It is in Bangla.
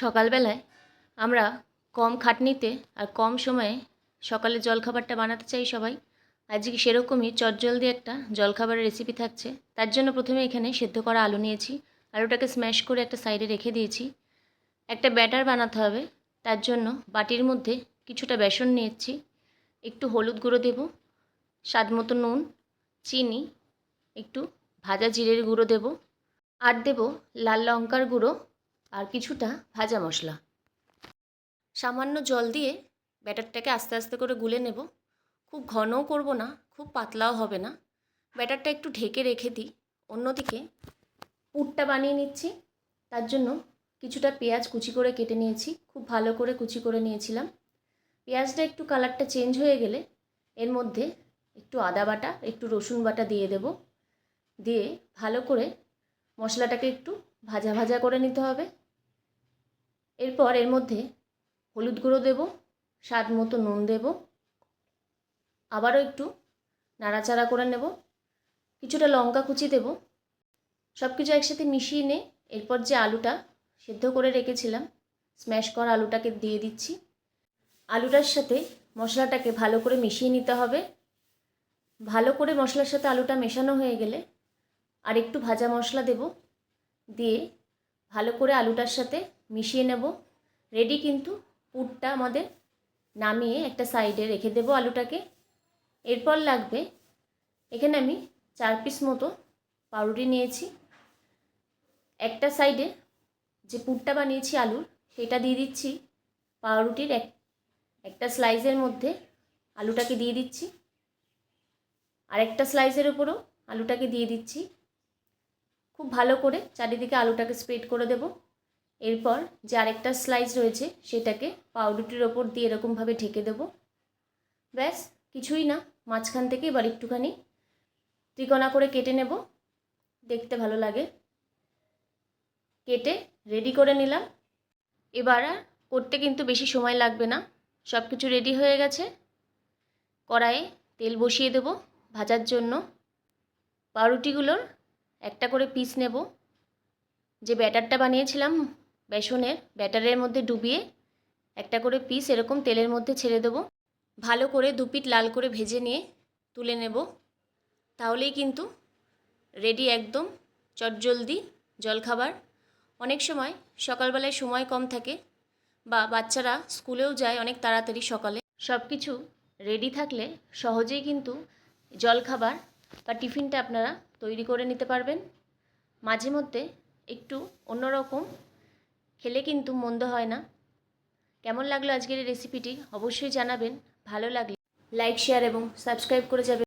সকালবেলায় আমরা কম খাটনিতে আর কম সময়ে সকালের জলখাবারটা বানাতে চাই সবাই। আজকে সেরকমই চটজলদি একটা জলখাবারের রেসিপি থাকছে। তার জন্য প্রথমে এখানে সেদ্ধ করা আলু নিয়েছি। আলুটাকে স্ম্যাশ করে একটা সাইডে রেখে দিয়েছি। একটা ব্যাটার বানাতে হবে। তার জন্য বাটির মধ্যে কিছুটা বেসন নিয়েছি, একটু হলুদ গুঁড়ো দেব, স্বাদ মতো নুন, চিনি, একটু ভাজা জিরের গুঁড়ো দেব, আর দেব লাল লঙ্কার গুঁড়ো আর কিছুটা ভাজা মশলা। সামান্য জল দিয়ে ব্যাটারটাকে আস্তে আস্তে করে গুলে নেব। খুব ঘনও করব না, খুব পাতলাও হবে না। ব্যাটারটা একটু ঢেকে রেখে দিই। অন্যদিকে পুরটা বানিয়ে নিচ্ছি। তার জন্য কিছুটা পেঁয়াজ কুচি করে কেটে নিয়েছি, খুব ভালো করে কুচি করে নিয়েছিলাম। পেঁয়াজটা একটু কালারটা চেঞ্জ হয়ে গেলে এর মধ্যে একটু আদা বাটা, একটু রসুন বাটা দিয়ে দেব। দিয়ে ভালো করে মশলাটাকে একটু ভাজা ভাজা করে নিতে হবে। এরপর এর মধ্যে হলুদ গুঁড়ো দেব, স্বাদ মতো নুন দেব, আবারও একটু নাড়াচাড়া করে নেব, কিছুটা লঙ্কা কুচি দেব। সব কিছু একসাথে মিশিয়ে নিয়ে এরপর যে আলুটা সেদ্ধ করে রেখেছিলাম, স্ম্যাশ করা আলুটাকে দিয়ে দিচ্ছি। আলুটার সাথে মশলাটাকে ভালো করে মিশিয়ে নিতে হবে। ভালো করে মশলার সাথে আলুটা মেশানো হয়ে গেলে আর একটু ভাজা মশলা দেব, দিয়ে ভালো করে আলুটার সাথে মিশিয়ে নেব। রেডি কিন্তু পুরটা আমাদের। নামিয়ে একটা সাইডে রেখে দেব আলুটাকে। এরপর লাগবে, এখানে আমি 4 পিস মতো পাউরুটি নিয়েছি। একটা সাইডে যে পুরটা বানিয়েছি আলুর, সেটা দিয়ে দিচ্ছি পাউরুটির একটা স্লাইসের মধ্যে। আলুটাকে দিয়ে দিচ্ছি, আরেকটা স্লাইসের উপরও আলুটাকে দিয়ে দিচ্ছি। খুব ভালো করে চারিদিকে আলুটাকে স্প্রেড করে দেব। এরপর যে আরেকটা স্লাইস রয়েছে সেটাকে পাউরুটির ওপর দিয়ে এরকমভাবে ঢেকে দেব। ব্যাস, কিছুই না। মাঝখান থেকে এবার একটুখানি ত্রিকোণা করে কেটে নেব, দেখতে ভালো লাগে। কেটে রেডি করে নিলাম। এবার আর করতে কিন্তু বেশি সময় লাগবে না। সব কিছু রেডি হয়ে গেছে। কড়াইয়ে তেল বসিয়ে দেব ভাজার জন্য। পাউরুটিগুলোর একটা করে পিস নেব। যে ব্যাটারটা বানিয়েছিলাম বেসনের, ব্যাটারের মধ্যে ডুবিয়ে একটা করে পিস এরকম তেলের মধ্যে ছেড়ে দেব। ভালো করে দুপিট লাল করে ভেজে নিয়ে তুলে নেব। তাহলেই কিন্তু রেডি একদম চটজলদি জলখাবার। অনেক সময় সকালবেলায় সময় কম থাকে বা বাচ্চারা স্কুলেও যায় অনেক তাড়াতাড়ি সকালে, সব কিছু রেডি থাকলে সহজেই কিন্তু জলখাবার বা টিফিনটা আপনারা তৈরি করে নিতে পারবেন। মাঝে মধ্যে একটু অন্যরকম খেলে কিন্তু মন্দ হয় না। কেমন লাগলো আজকের এই রেসিপিটি অবশ্যই জানাবেন। ভালো লাগলে লাইক, শেয়ার এবং সাবস্ক্রাইব করে যাবেন।